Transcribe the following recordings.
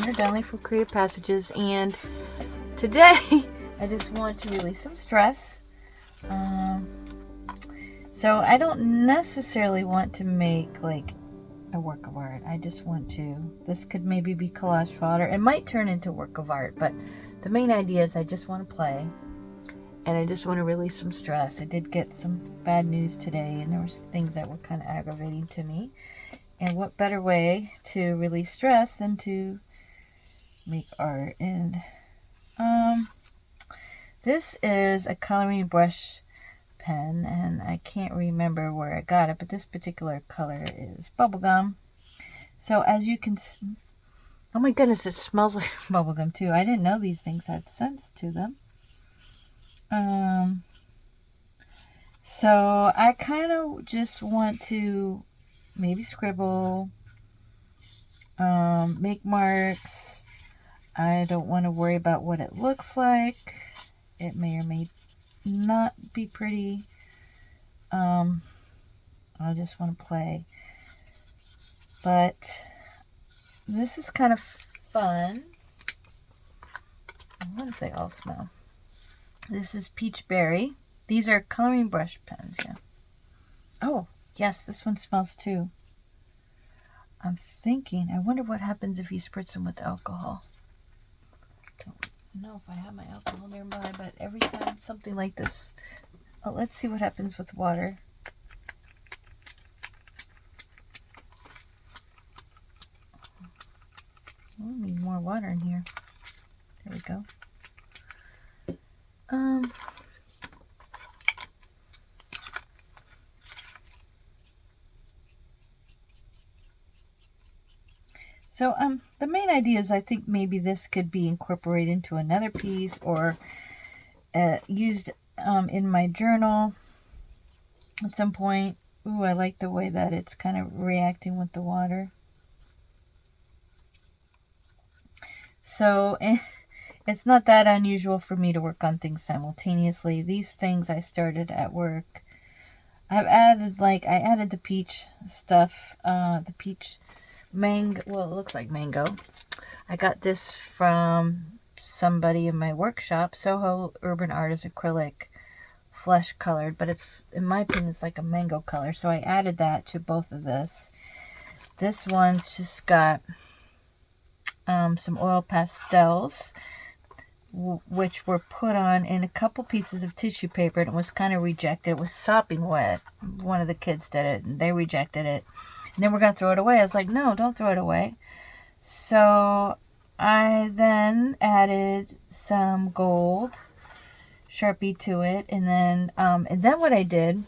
Sandra Dunley from Creative Passages, and today I just want to release some stress. So I don't necessarily want to make like a work of art. I just want to, this could maybe be collage fodder. It might turn into work of art, but the main idea is I just want to play and I just want to release some stress. I did get some bad news today, and there was things that were kind of aggravating to me. And what better way to release stress than to make art? And this is a coloring brush pen, and I can't remember where I got it, but this particular color is bubblegum. So as you can oh my goodness, it smells like bubblegum too. I didn't know these things had scents to them. So I kind of just want to maybe scribble, make marks. I don't want to worry about what it looks like. It may or may not be pretty. I just want to play. But this is kind of fun. What if they all smell? This is peach berry. These are coloring brush pens, yeah. Oh, yes, this one smells too. I'm thinking, I wonder what happens if you spritz them with alcohol. Don't know if I have my alcohol nearby, but every time something like this, oh, let's see what happens with water. Oh, we need more water in here. There we go. So the main idea is I think maybe this could be incorporated into another piece or used in my journal at some point. Ooh, I like the way that it's kind of reacting with the water. So it's not that unusual for me to work on things simultaneously. These things I started at work. I've added, I added the peach stuff, the peach mango. Well, it looks like mango. I got this from somebody in my workshop. Soho Urban Artist Acrylic, flesh colored, but it's, in my opinion, it's like a mango color. So I added that to both of this. This one's just got some oil pastels, which were put on in a couple pieces of tissue paper, and it was kind of rejected. It was sopping wet. One of the kids did it, and they rejected it. And then we're going to throw it away. I was like, no, don't throw it away. So I then added some gold Sharpie to it. And then what I did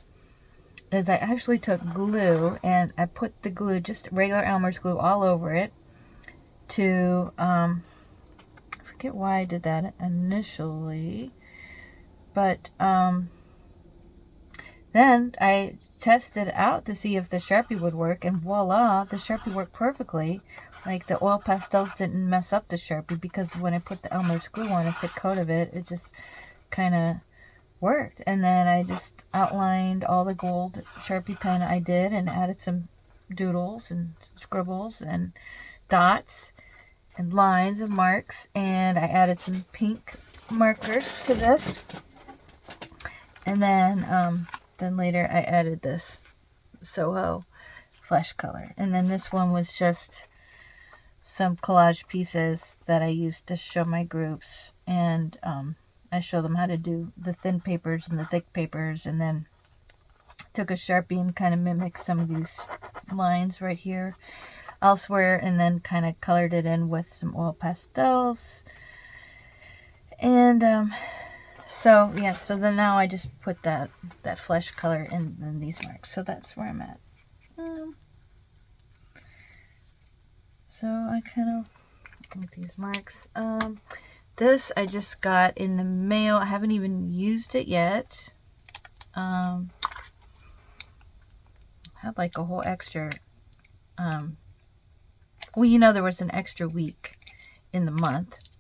is I actually took glue, and I put the glue, just regular Elmer's glue, all over it to, I forget why I did that initially, but then I tested out to see if the Sharpie would work, and voila, the Sharpie worked perfectly. Like, the oil pastels didn't mess up the Sharpie, because when I put the Elmer's glue on, a thick coat of it, it just kind of worked. And then I just outlined all the gold Sharpie pen I did, and added some doodles and scribbles and dots and lines and marks, and I added some pink markers to this. And then later I added this Soho flesh color. And then this one was just some collage pieces that I used to show my groups, and I show them how to do the thin papers and the thick papers, and then took a Sharpie and kind of mimicked some of these lines right here elsewhere, and then kind of colored it in with some oil pastels. And so yeah, so then now I just put that flesh color in these marks. So that's where I'm at. So I kind of like these marks. This I just got in the mail. I haven't even used it yet. Had like a whole extra well, you know, there was an extra week in the month,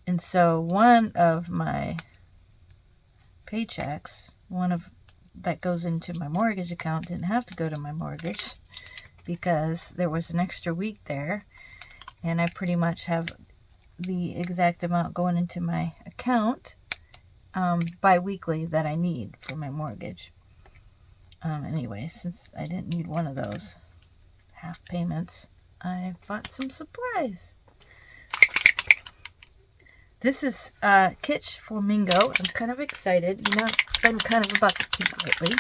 and so one of my paychecks, that goes into my mortgage account, didn't have to go to my mortgage because there was an extra week there, And I pretty much have the exact amount going into my account bi-weekly that I need for my mortgage. Anyway, since I didn't need one of those half payments, I bought some supplies. This is Kitsch Flamingo. I'm kind of excited. You know, I've been kind of about the pink lately.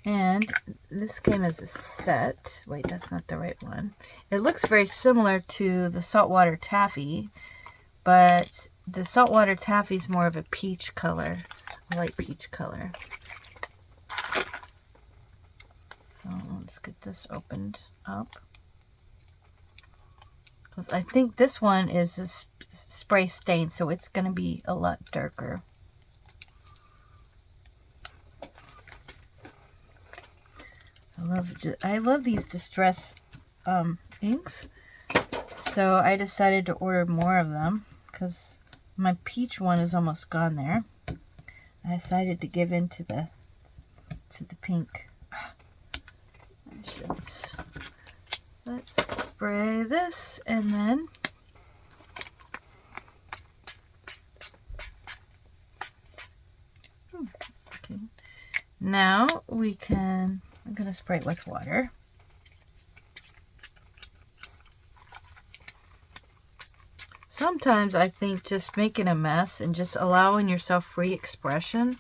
And this came as a set. Wait, that's not the right one. It looks very similar to the saltwater taffy, but the saltwater taffy is more of a peach color, a light peach color. So let's get this opened up. Because I think this one is a spray stain, so it's going to be a lot darker. I love these distress inks, so I decided to order more of them because my peach one is almost gone there. I decided to give in to the pink. Let's spray this and then okay. Now we can. I'm going to spray it with water. Sometimes I think just making a mess and just allowing yourself free expression,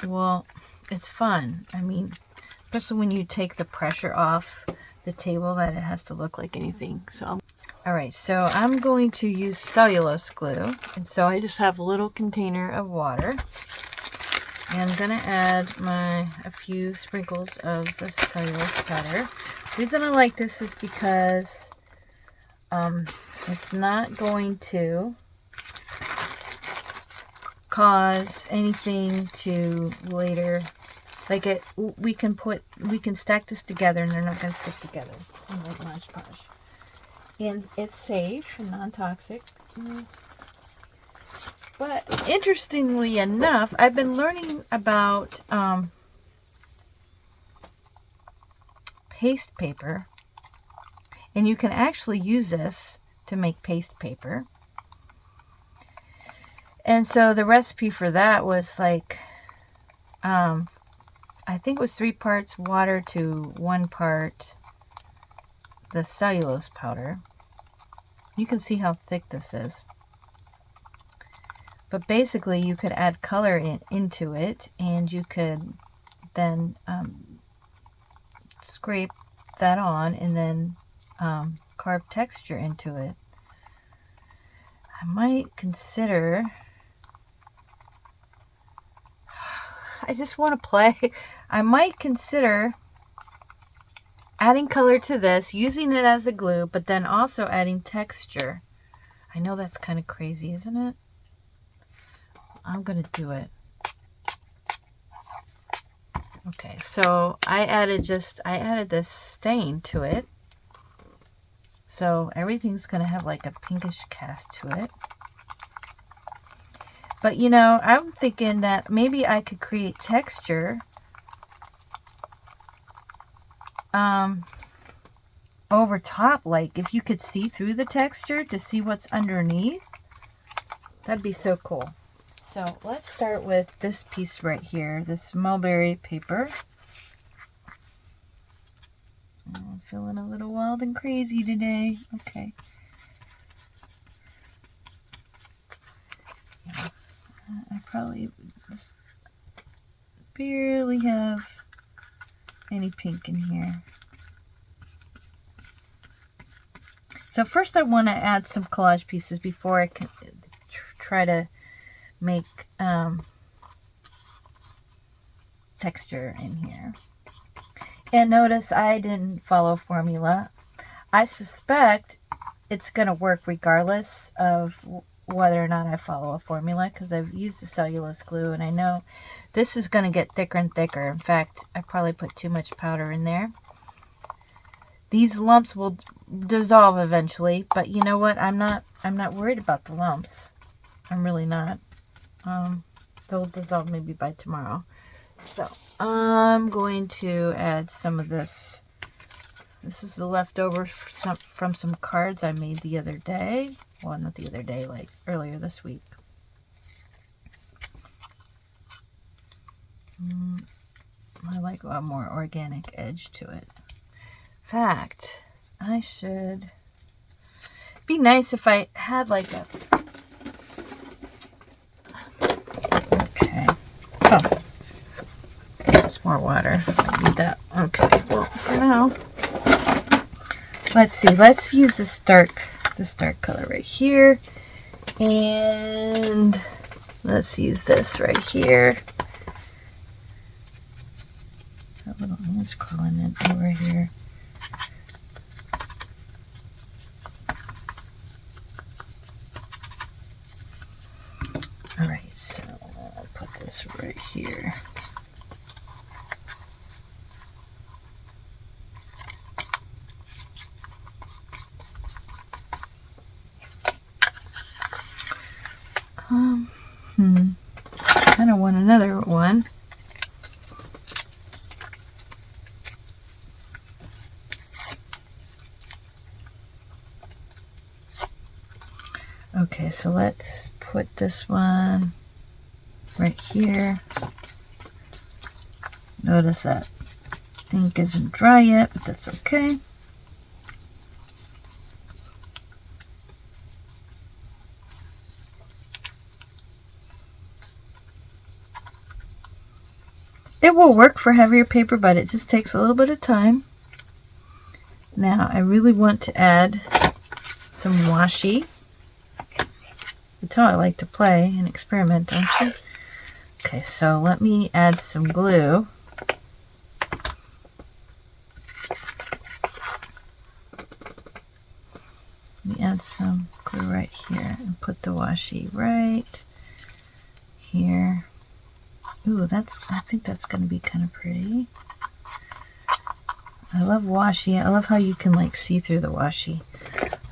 well, it's fun. I mean, especially when you take the pressure off the table that it has to look like anything. So, all right, so I'm going to use cellulose glue. And so I just have a little container of water. And I'm going to add a few sprinkles of the cellulose powder. The reason I like this is because it's not going to cause anything to later, like we can stack this together and they're not going to stick together like Mod Podge. And it's safe and non-toxic. But interestingly enough, I've been learning about paste paper, and you can actually use this to make paste paper. And so the recipe for that was like, I think it was 3 parts water to 1 part the cellulose powder. You can see how thick this is. But basically, you could add color into it, and you could then scrape that on and then carve texture into it. I might consider... I just want to play. I might consider adding color to this, using it as a glue, but then also adding texture. I know that's kind of crazy, isn't it? I'm going to do it. Okay, so I added this stain to it. So everything's going to have like a pinkish cast to it. But you know, I'm thinking that maybe I could create texture over top, like if you could see through the texture to see what's underneath. That'd be so cool. So let's start with this piece right here, this mulberry paper. I'm feeling a little wild and crazy today. Okay. Yeah, I probably just barely have any pink in here. So first I want to add some collage pieces before I can try to make texture in here. And notice I didn't follow formula. I suspect it's going to work regardless of whether or not I follow a formula, because I've used the cellulose glue and I know this is going to get thicker and thicker. In fact, I probably put too much powder in there. These lumps will dissolve eventually, but you know what? I'm not worried about the lumps. I'm really not. They'll dissolve maybe by tomorrow. So I'm going to add some of this. This is the leftover from some cards I made the other day. Well, not the other day, like earlier this week. I like a more organic edge to it. In fact, I should... be nice if I had like a... Okay. Oh. That's more water. I need that. Okay. Well, for now, let's see. Let's use this dark color right here. And let's use this right here. That little ant's crawling in over here. All right, so I'll put this right here. I don't want another one. Okay, so let's put this one right here. Notice that ink isn't dry yet, but that's okay. It will work for heavier paper, but it just takes a little bit of time. Now, I really want to add some washi. That's how I like to play and experiment, don't you? Okay, so let me add some glue. Let me add some glue right here and put the washi right here. Ooh, I think that's going to be kind of pretty. I love washi. I love how you can like see through the washi.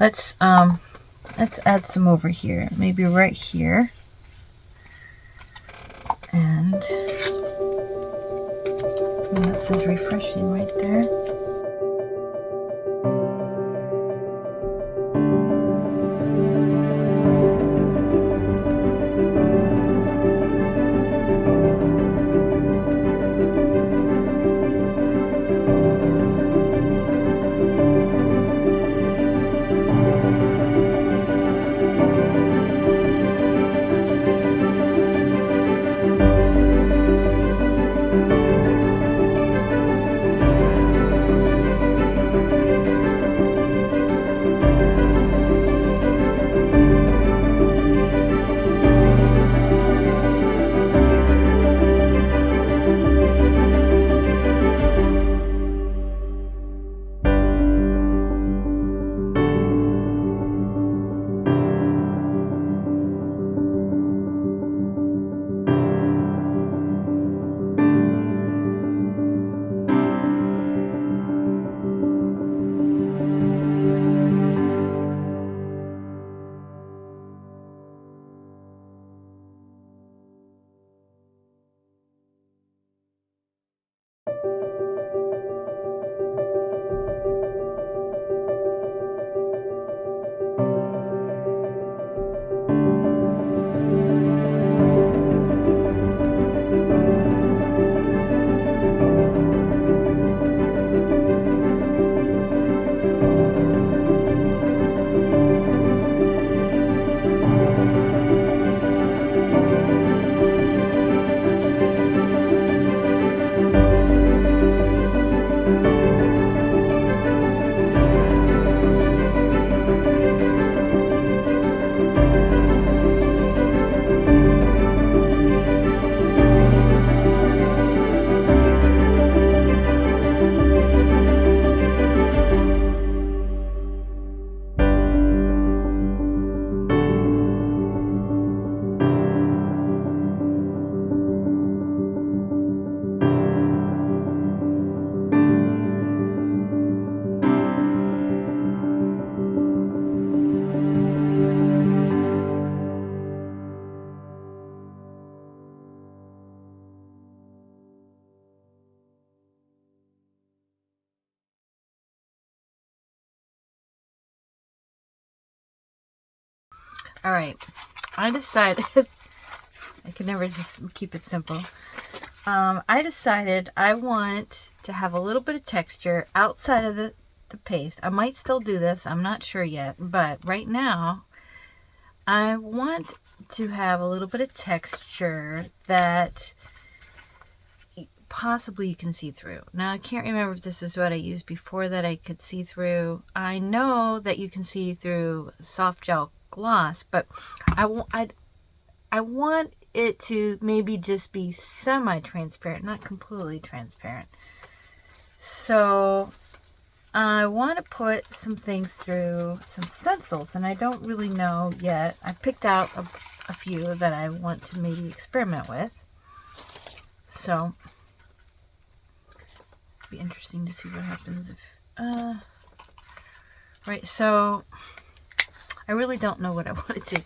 Let's add some over here, maybe right here. And that says refreshing right there. All right, I decided, I can never just keep it simple. I decided I want to have a little bit of texture outside of the paste. I might still do this, I'm not sure yet, but right now I want to have a little bit of texture that possibly you can see through. Now I can't remember if this is what I used before that I could see through. I know that you can see through soft gel gloss, but I want it to maybe just be semi-transparent, not completely transparent. So I want to put some things through some stencils, and I don't really know yet. I picked out a few that I want to maybe experiment with. So it'd be interesting to see what happens if right, so I really don't know what I want to do,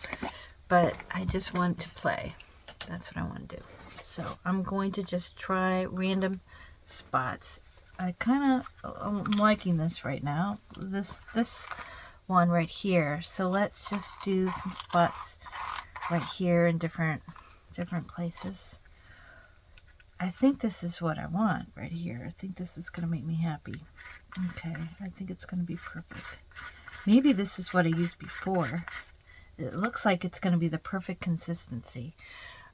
but I just want to play. That's what I want to do. So I'm going to just try random spots. I'm liking this right now. This one right here. So let's just do some spots right here in different places. I think this is what I want right here. I think this is going to make me happy. Okay, I think it's going to be perfect. Maybe this is what I used before. It looks like it's going to be the perfect consistency.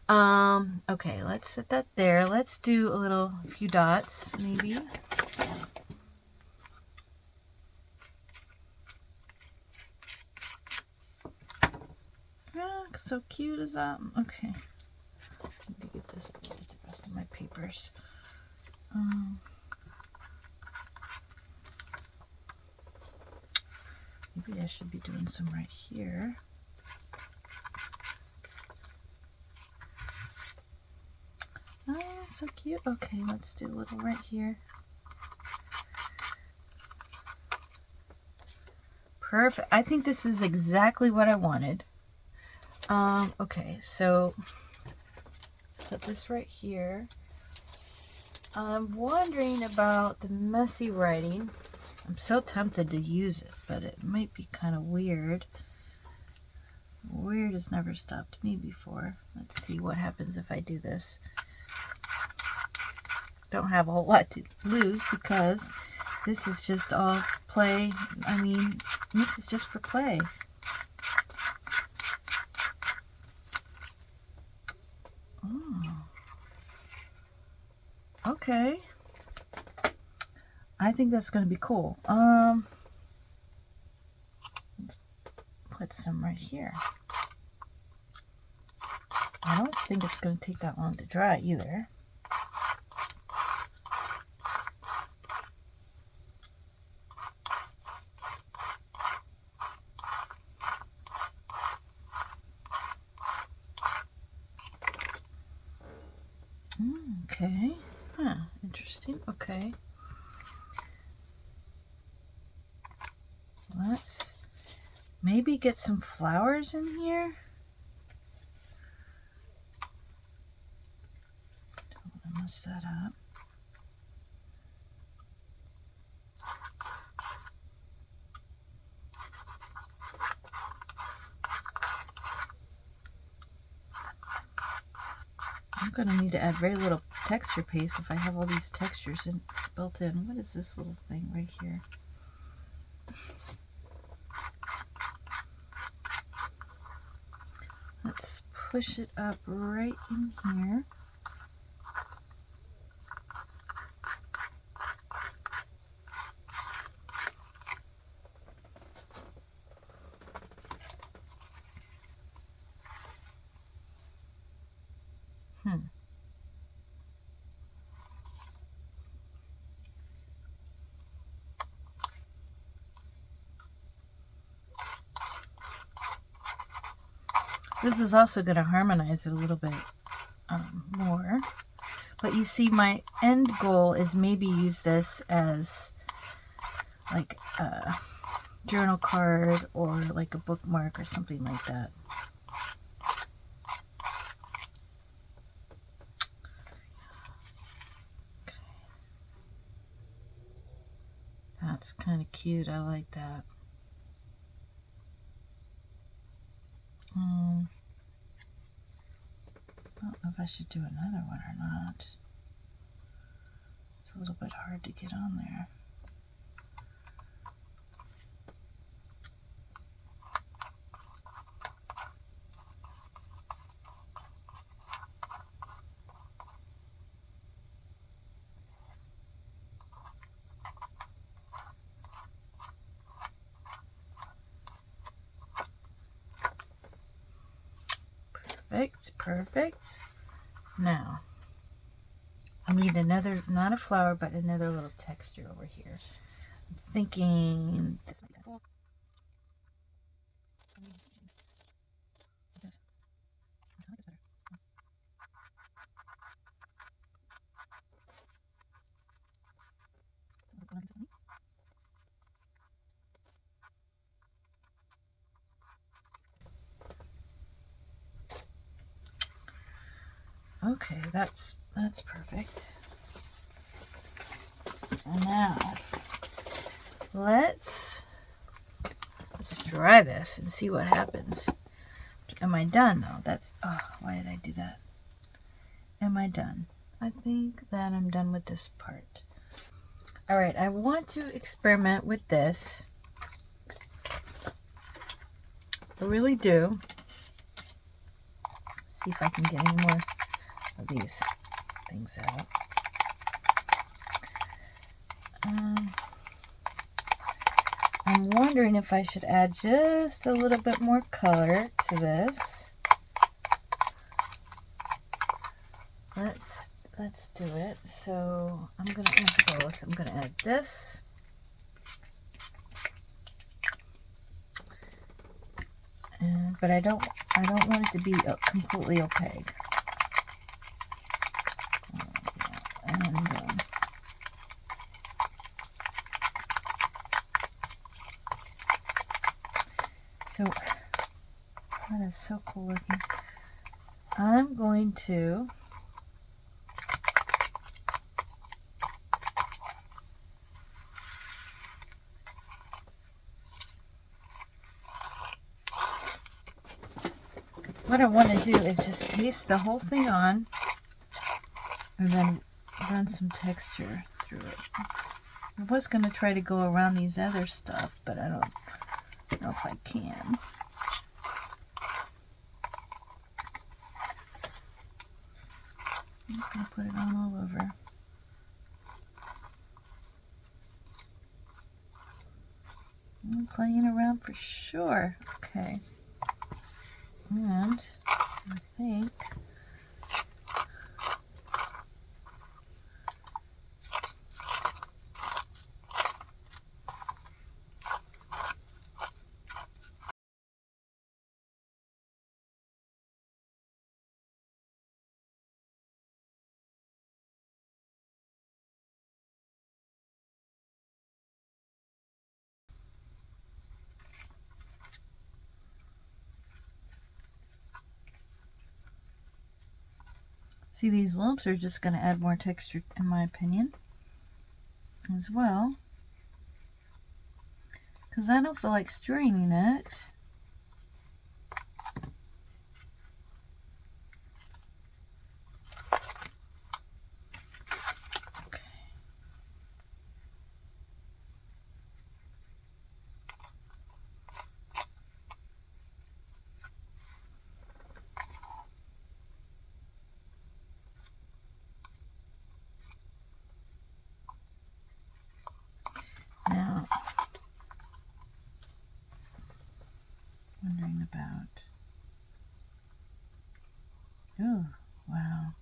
Okay, let's set that there. Let's do a few dots, maybe. Ah, so cute is that? Okay. Let me get this, get the rest of my papers. Maybe I should be doing some right here. Oh, so cute. Okay, let's do a little right here. Perfect. I think this is exactly what I wanted. Okay, so set this right here. I'm wondering about the messy writing. I'm so tempted to use it, but it might be kind of weird. Weird has never stopped me before. Let's see what happens if I do this. Don't have a whole lot to lose because this is just all play. I mean, this is just for play. Oh. Okay. I think that's going to be cool. Let's put some right here. I don't think it's going to take that long to dry either. Okay. Huh. Interesting. Okay. Let's maybe get some flowers in here. Don't want to mess that up. I'm going to need to add very little texture paste if I have all these textures built in. What is this little thing right here? Let's push it up right in here. This is also going to harmonize it a little bit more. But you see, my end goal is maybe use this as like a journal card or like a bookmark or something like that. Okay. That's kind of cute. I like that. should do another one or not. It's a little bit hard to get on there. Perfect, perfect. Now, I need another, not a flower, but another little texture over here. I'm thinking this might be cool. Okay, that's perfect. And now let's try this and see what happens. Am I done though? That's, oh, why did I do that? Am I done? I think that I'm done with this part. All right, I want to experiment with this. I really do. See if I can get any more of these things out. I'm wondering if I should add just a little bit more color to this. Let's do it. So I'm gonna add both. I'm gonna add this. But I don't want it to be completely opaque. And so that is so cool looking. I'm going to what I want to do is just paste the whole thing on and then run some texture through it. I was going to try to go around these other stuff, but I don't know if I can. I'm just going to put it on all over. I'm playing around for sure. Okay. And I think see, these lumps are just going to add more texture, in my opinion, as well. Because I don't feel like straining it. Okay. Now, wondering about, oh, wow.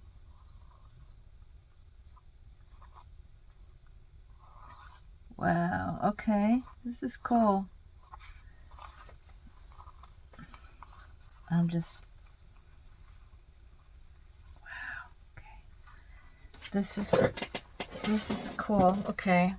Wow, okay, this is cool. I'm just, wow, okay. This is cool, okay.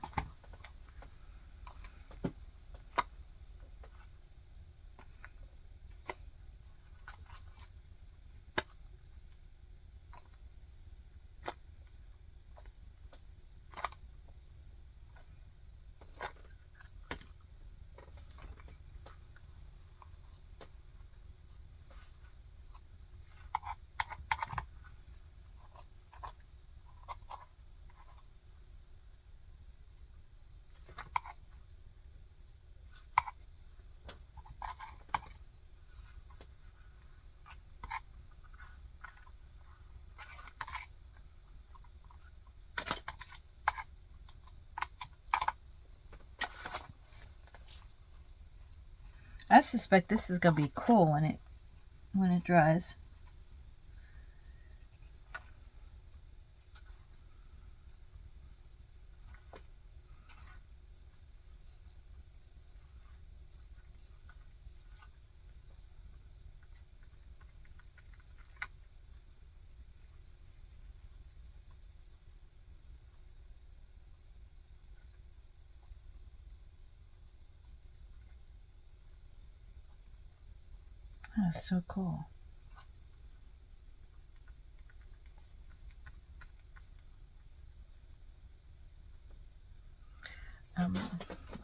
I suspect this is going to be cool when it dries. That's so cool. I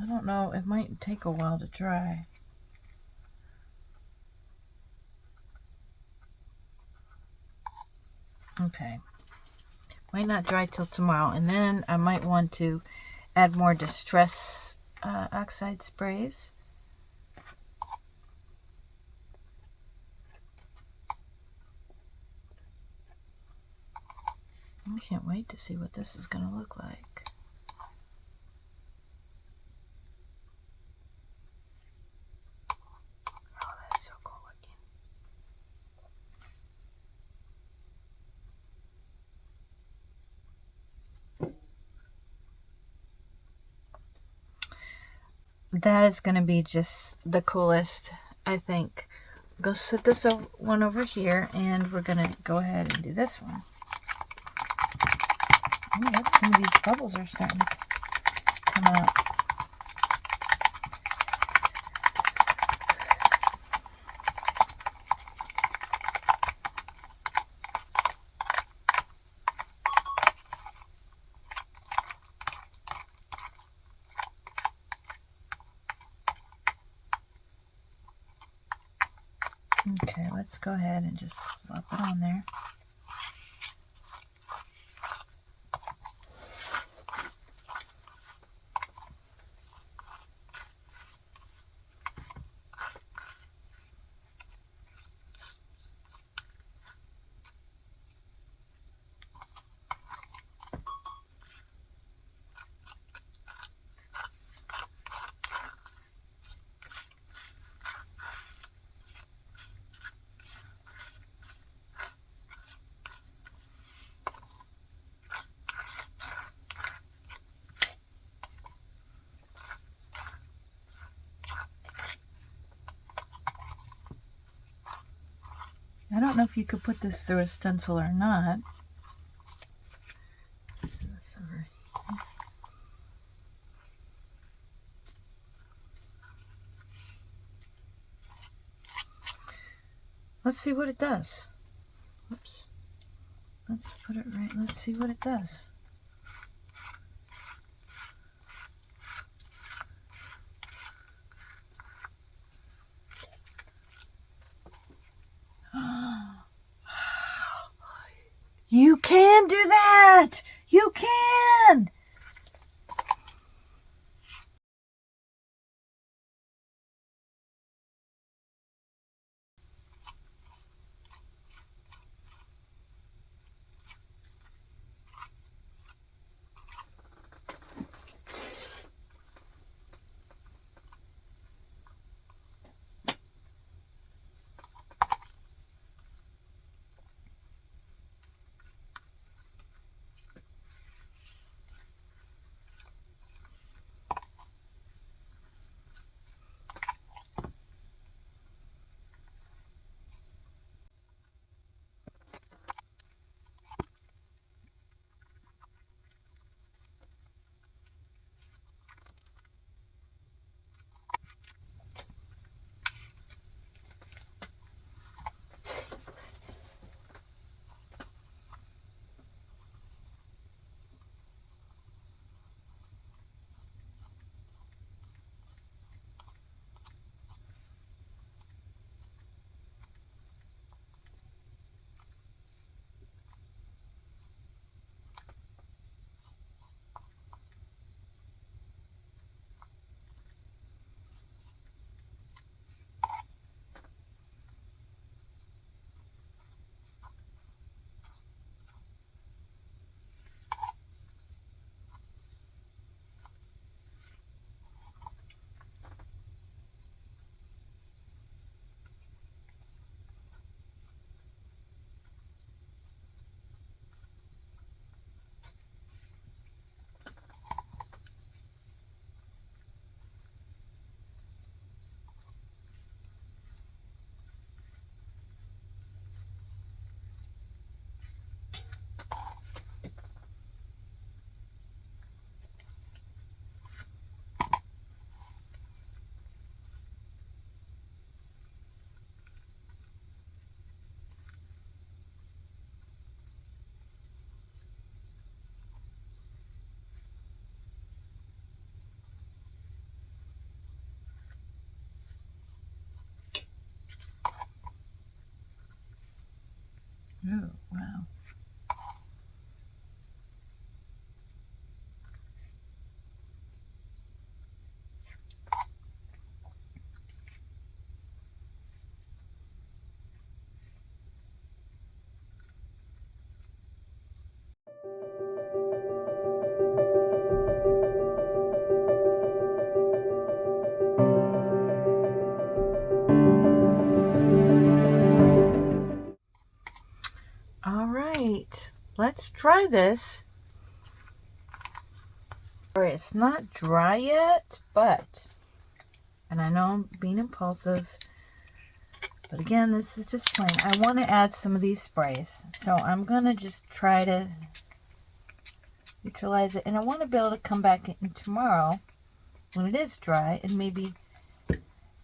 don't know, it might take a while to dry. Okay. Might not dry till tomorrow, and then I might want to add more distress oxide sprays. I can't wait to see what this is going to look like. Oh, that's so cool looking. That is going to be just the coolest, I think. Go set this one over here, and we're going to go ahead and do this one. Oh, look, some of these bubbles are starting to come out. Okay, let's go ahead and just slap it on there. I don't know if you could put this through a stencil or not. Let's see what it does. Whoops. Let's put it right. Let's see what it does. You can do that! You can! Oh, wow. All right, let's try this. All right, it's not dry yet, but, and I know I'm being impulsive, but again, this is just plain. I want to add some of these sprays, so I'm going to just try to neutralize it. And I want to be able to come back in tomorrow when it is dry and maybe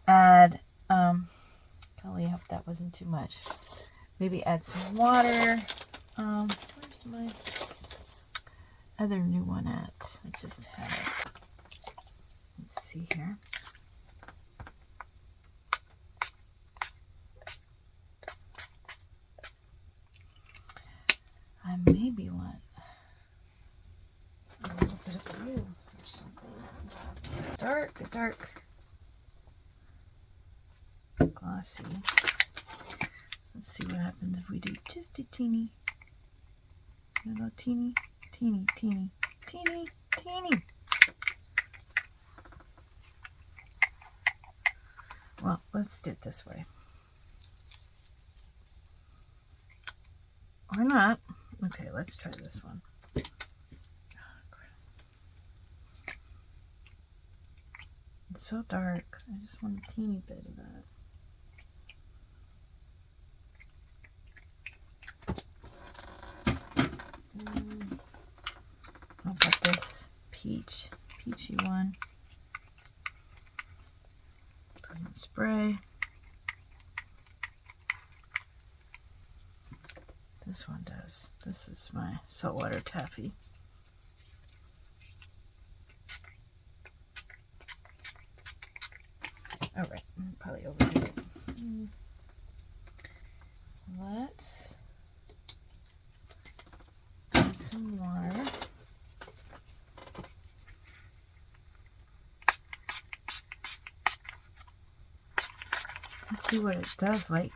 add, golly, I hope that wasn't too much. Maybe add some water. Where's my other new one at? I just had it. Let's see here. I maybe want a little bit of blue or something. Dark, glossy. Let's see what happens if we do just a teeny, little teeny. Well, let's do it this way. Or not. Okay, let's try this one. It's so dark. I just want a teeny bit of that. I'll put this peachy one. Doesn't spray. This one does. This is my saltwater taffy. All right, probably overdo it. Let's add some water. Let's see what it does like.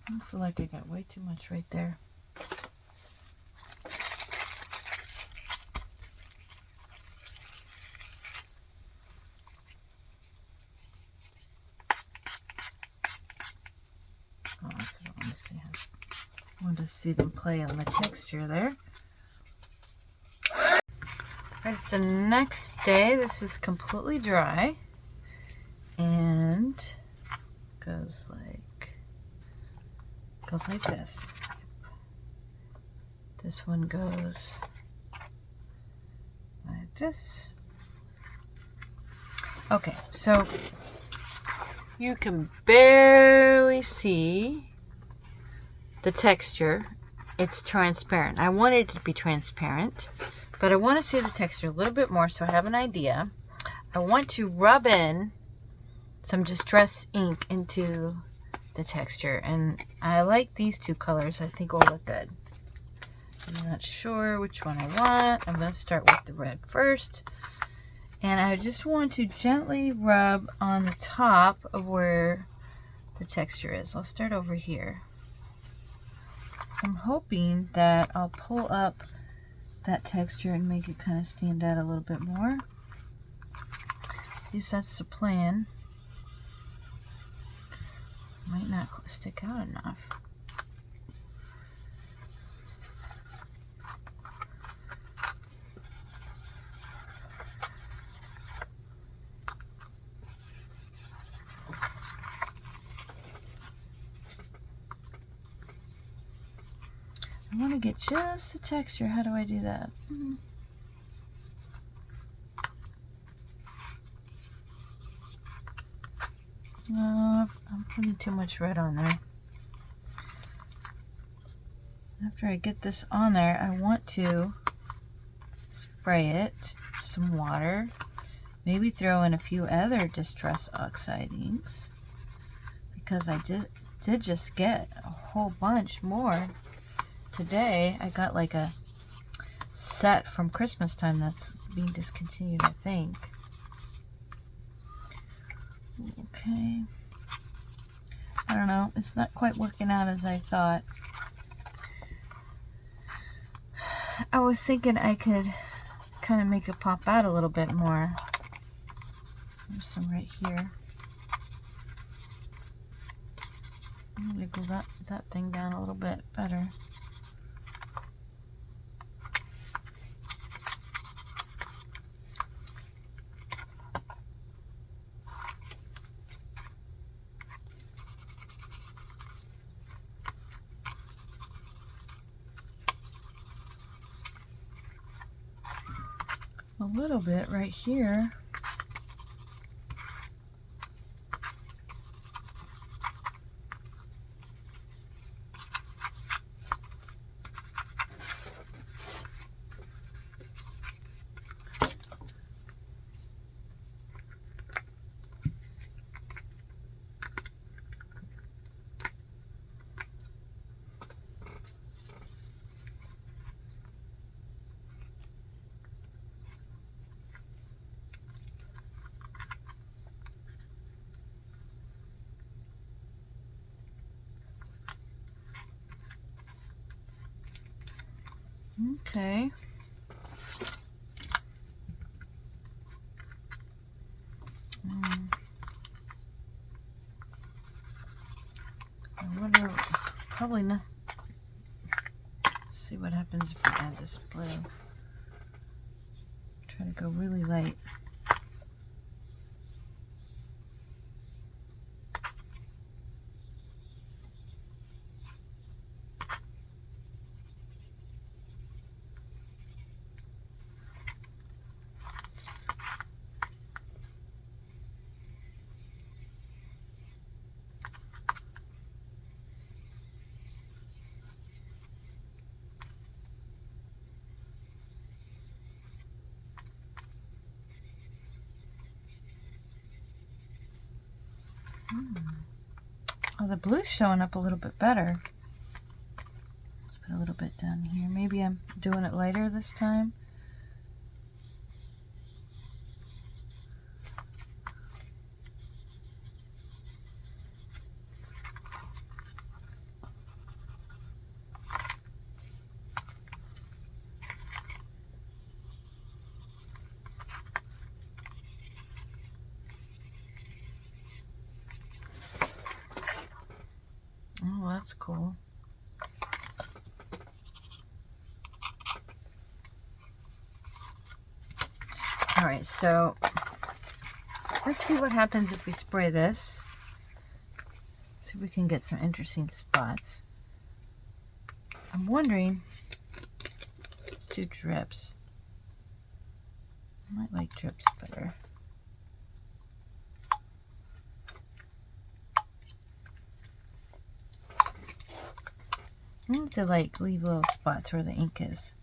I feel like I got way too much right there. Oh, that's what I want to see. I want to see them play on the texture there. Alright, it's the next day. This is completely dry. And goes like this. This one goes like this. Okay, so you can barely see the texture. It's transparent. I wanted it to be transparent, but I want to see the texture a little bit more so I have an idea. I want to rub in some Distress ink into the texture, and I like these two colors. I think will look good. I'm not sure which one I want. I'm going to start with the red first, and I just want to gently rub on the top of where the texture is. I'll start over here. I'm hoping that I'll pull up that texture and make it kind of stand out a little bit more. At least that's the plan. Might not stick out enough. I want to get just the texture. How do I do that? I'm putting too much red on there. After I get this on there, I want to spray it, some water, maybe throw in a few other Distress Oxide inks, because I did just get a whole bunch more today. I got like a set from Christmas time that's being discontinued, I think. Okay. I don't know. It's not quite working out as I thought. I was thinking I could kind of make it pop out a little bit more. There's some right here. I'll wiggle that thing down a little bit better. A little bit right here. Okay. I wonder, probably not. Let's see what happens if I add this blue. Try to go really light. Oh, the blue's showing up a little bit better. Let's put a little bit down here. Maybe I'm doing it lighter this time. Oh, that's cool. All right, so let's see what happens if we spray this. See if we can get some interesting spots. I'm wondering, let's do drips. I might like drips better. I have to like leave little spots where the ink is.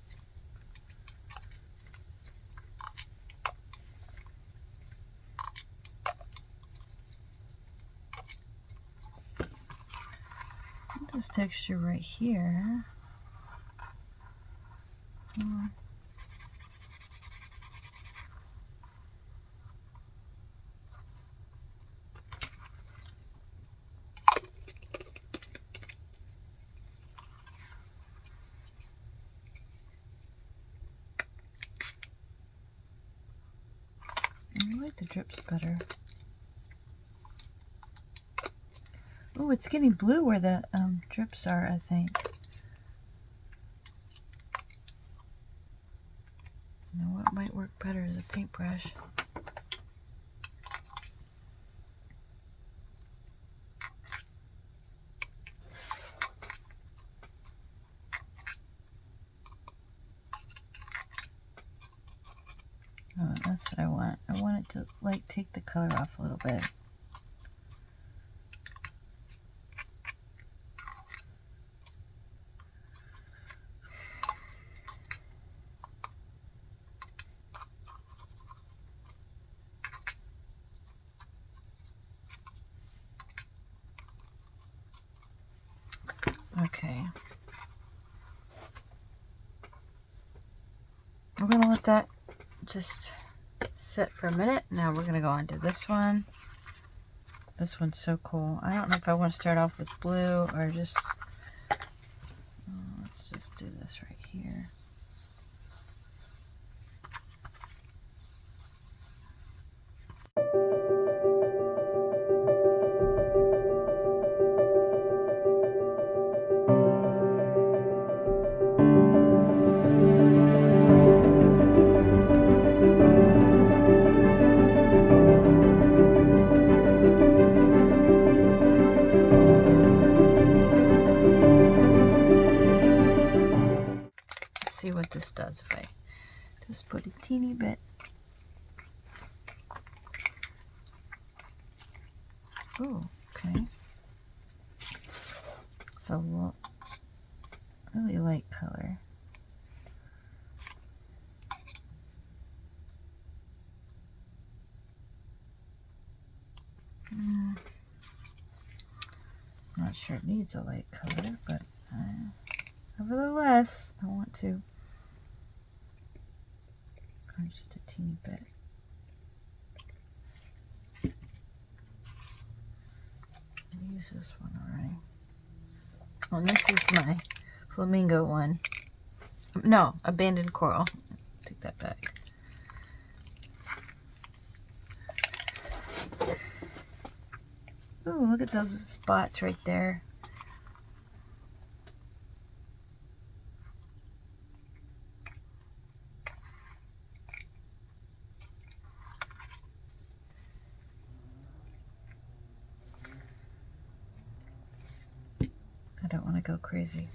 This texture right here. I like the drips better. Oh, it's getting blue where the drips are, I think. You know what might work better is a paintbrush. That's what I want. I want it to like take the color off a little bit. Okay. We're going to let that just sit for a minute. Now we're going to go on to this one. This one's so cool. I don't know if I want to start off with blue or just... let's just do this right here. See what this does if I just put a teeny bit. Oh, okay. So really light color. I'm not sure it needs a light color, but nevertheless, I want to. Just a teeny bit. Use this one already. Oh, and this is my flamingo one. No, abandoned coral. Take that back. Ooh, look at those spots right there. I don't want to go crazy.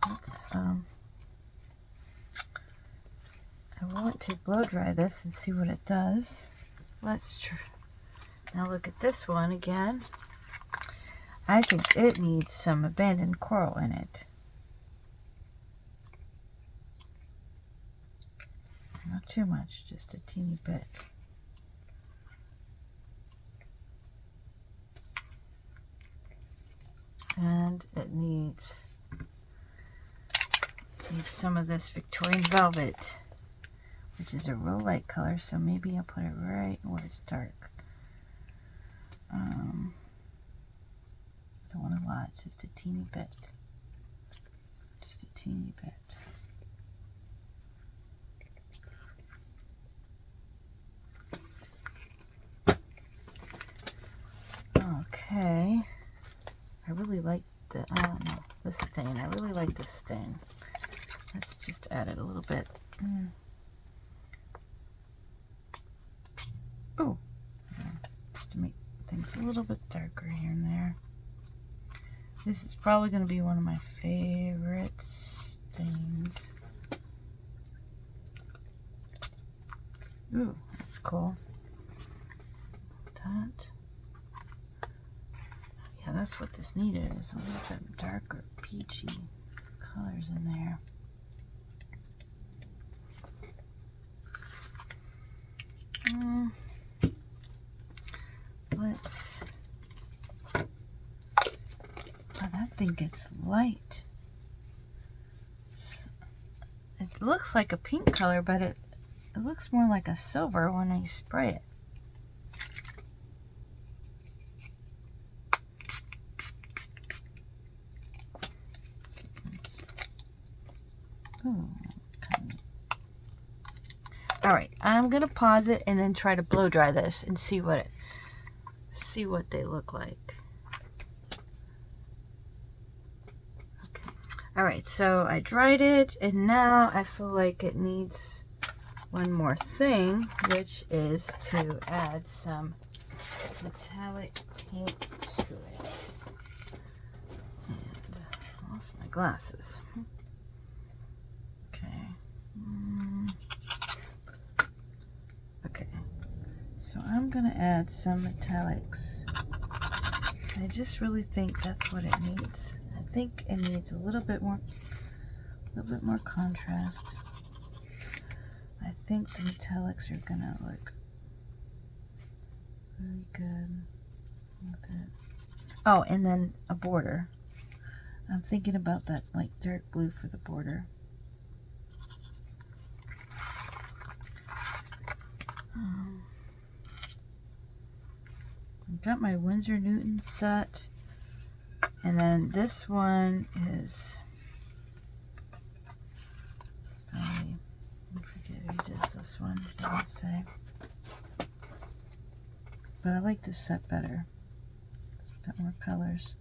Let's, I want to blow dry this and see what it does. Let's try. Now look at this one again. I think it needs some abandoned coral in it. Not too much, just a teeny bit. And it needs some of this Victorian velvet, which is a real light color, so maybe I'll put it right where it's dark. I don't want a lot, just a teeny bit. Just a teeny bit. Okay. I really like the stain. I really like this stain. Let's just add it a little bit. Oh, just to make things a little bit darker here and there. This is probably going to be one of my favorite stains. Ooh, that's cool. That. Yeah, that's what this needed, is a little bit darker, peachy colors in there. Let's... Oh, that thing gets light. It looks like a pink color, but it looks more like a silver when I spray it. Alright, I'm gonna pause it and then try to blow dry this and see what they look like. Okay. Alright, so I dried it and now I feel like it needs one more thing, which is to add some metallic paint to it. And I lost my glasses. Okay, so I'm gonna add some metallics. I just really think that's what it needs. I think it needs a little bit more contrast. I think the metallics are gonna look really good with it. Oh, and then a border. I'm thinking about that like dark blue for the border. I've got my Winsor Newton set, and then this one is, I forget who does this one, it doesn't say, but I like this set better. It's got more colors.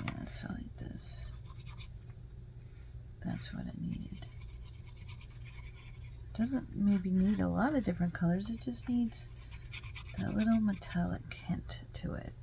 Yeah, so like this. That's what it needed. Doesn't maybe need a lot of different colors, it just needs that little metallic hint to it.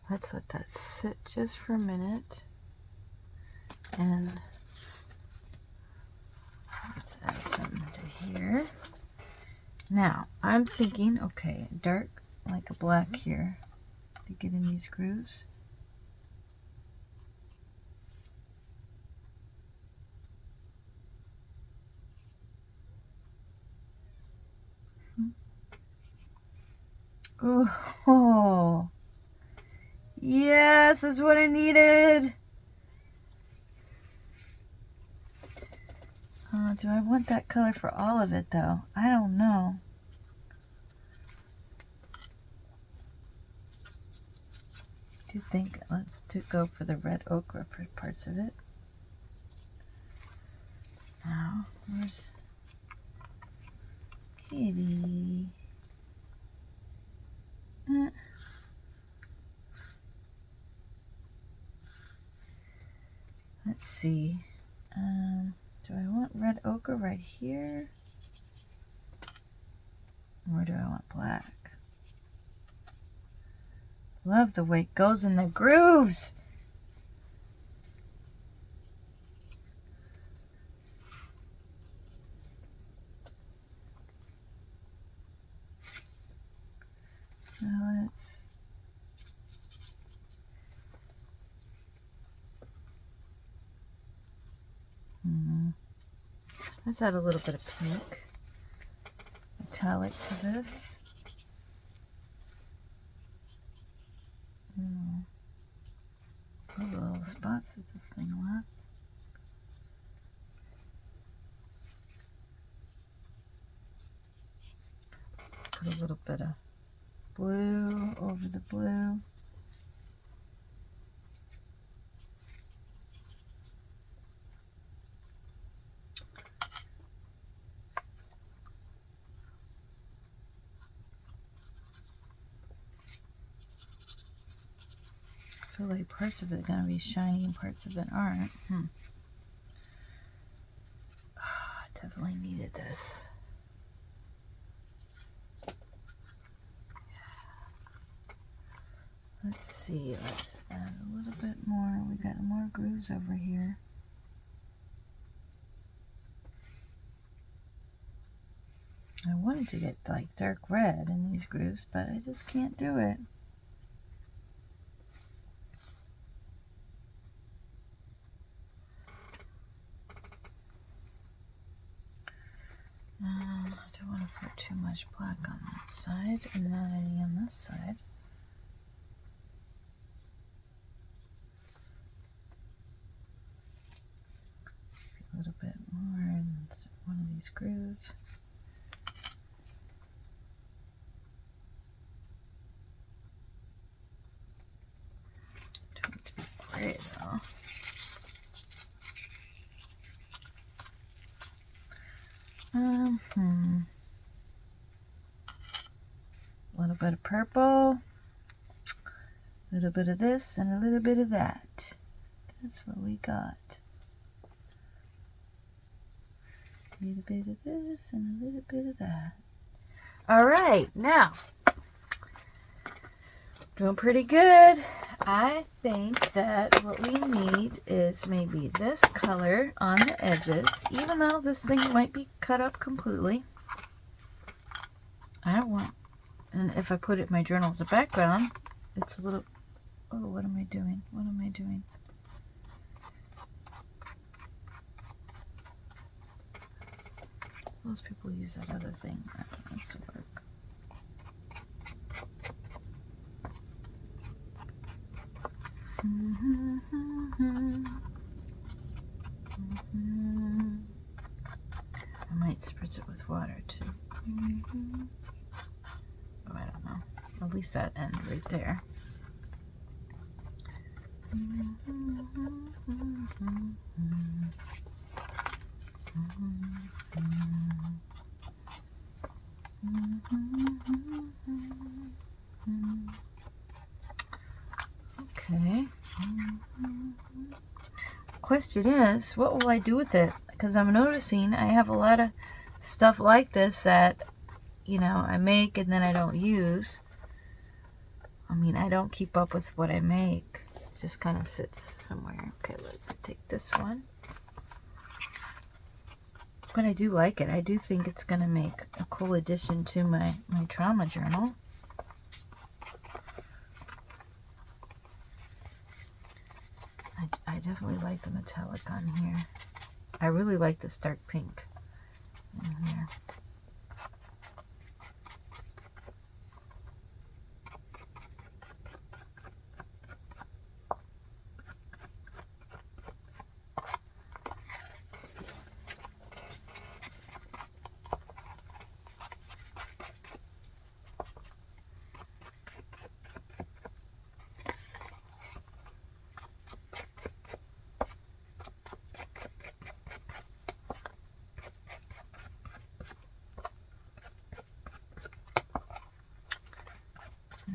Let's let that sit just for a minute, and let's add some to here. Now, I'm thinking, okay, dark, like a black here, to get in these grooves. Oh, yes, that's what I needed. Do I want that color for all of it, though? I don't know. Do you think, let's go for the red ochre for parts of it. Now, where's Katie? Let's see. Do I want red ochre right here? Or do I want black? Love the way it goes in the grooves. Now let's add a little bit of pink metallic to this. All the little spots that this thing left. Put a little bit of blue over the blue. I feel like parts of it are going to be shiny and parts of it aren't. Oh, I definitely needed this. Let's see, let's add a little bit more. We got more grooves over here. I wanted to get like dark red in these grooves, but I just can't do it. I don't want to put too much black on that side and not any on this side. A little bit more in one of these grooves. Don't want it to be gray though. bit of purple, a little bit of this, and a little bit of that. That's what we got. A little bit of this and a little bit of that. All right, now, doing pretty good. I think that what we need is maybe this color on the edges, even though this thing might be cut up completely. I don't want, and if I put it in my journal as a background, it's a little, oh, what am I doing? What am I doing? Most people use that other thing. That's to work. I might spritz it with water too. Oh, I don't know. At least that end right there. Okay. Question is, what will I do with it? Because I'm noticing I have a lot of stuff like this that, you know, I make and then I don't use. I mean, I don't keep up with what I make. It just kind of sits somewhere. Okay, let's take this one. But I do like it. I do think it's going to make a cool addition to my trauma journal. I definitely like the metallic on here. I really like this dark pink in here.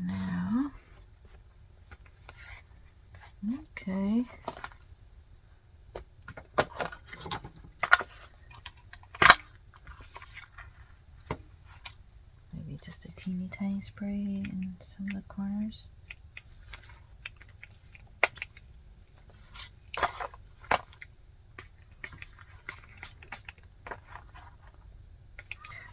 Now, okay. Maybe just a teeny tiny spray in some of the corners.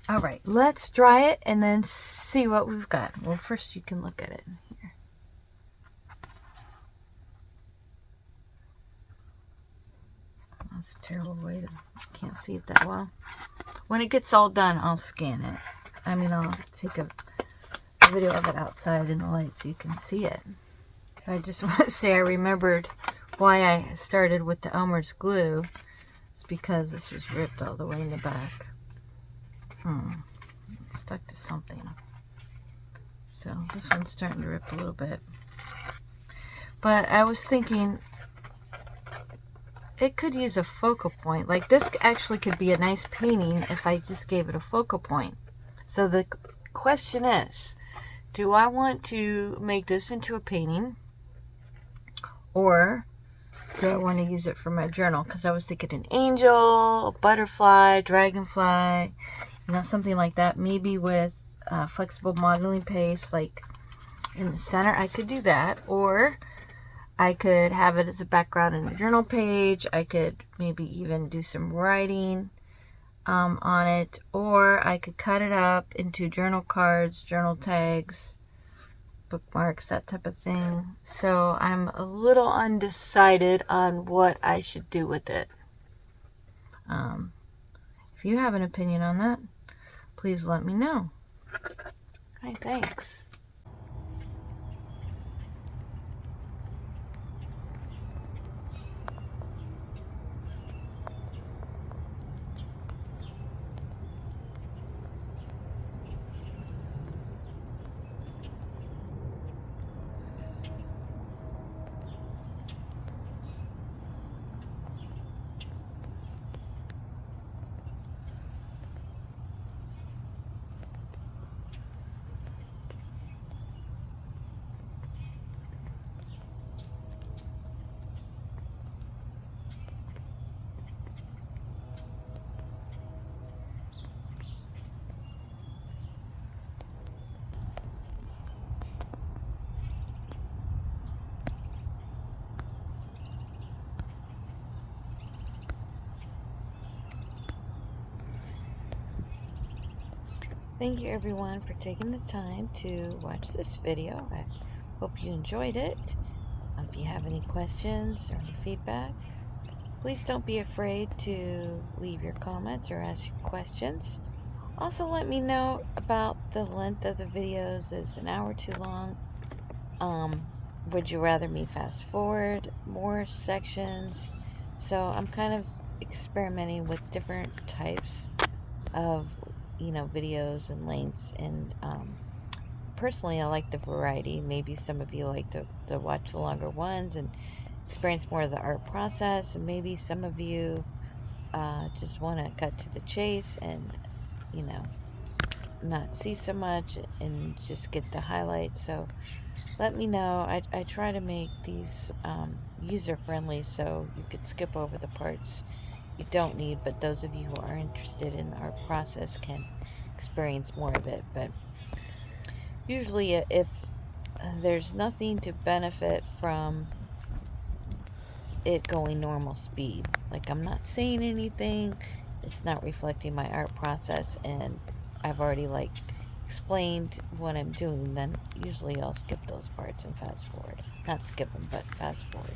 All right, let's dry it and then see what we've got. Well, first you can look at it in here. That's a terrible way to, can't see it that well. When it gets all done, I'll scan it. I mean, I'll take a video of it outside in the light so you can see it. I just want to say I remembered why I started with the Elmer's glue. It's because this was ripped all the way in the back. It's stuck to something. So this one's starting to rip a little bit. But I was thinking it could use a focal point. Like this actually could be a nice painting if I just gave it a focal point. So the question is, do I want to make this into a painting? Or do I want to use it for my journal? Because I was thinking an angel, a butterfly, dragonfly, you know, something like that. Maybe with flexible modeling paste, like in the center, I could do that. Or I could have it as a background in a journal page. I could maybe even do some writing on it. Or I could cut it up into journal cards, journal tags, bookmarks, that type of thing. So I'm a little undecided on what I should do with it. If you have an opinion on that, please let me know. Hi, thanks. Thank you everyone for taking the time to watch this video. I hope you enjoyed it. If you have any questions or any feedback, please don't be afraid to leave your comments or ask your questions. Also, let me know about the length of the videos. Is an hour too long? Would you rather me fast forward more sections? So I'm kind of experimenting with different types of, videos and lengths. And personally, I like the variety. Maybe some of you like to watch the longer ones and experience more of the art process. And maybe some of you just want to cut to the chase and, you know, not see so much and just get the highlights. So let me know. I try to make these user friendly so you could skip over the parts you don't need, but those of you who are interested in the art process can experience more of it. But usually, if there's nothing to benefit from it going normal speed, like I'm not saying anything, it's not reflecting my art process, and I've already like explained what I'm doing, then usually I'll skip those parts and fast forward. Not skip them, but fast forward.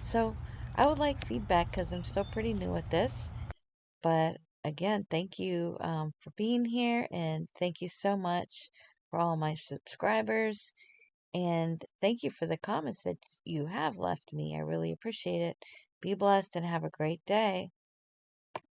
So I would like feedback because I'm still pretty new at this. But again, thank you for being here, and thank you so much for all my subscribers. And thank you for the comments that you have left me. I really appreciate it. Be blessed and have a great day.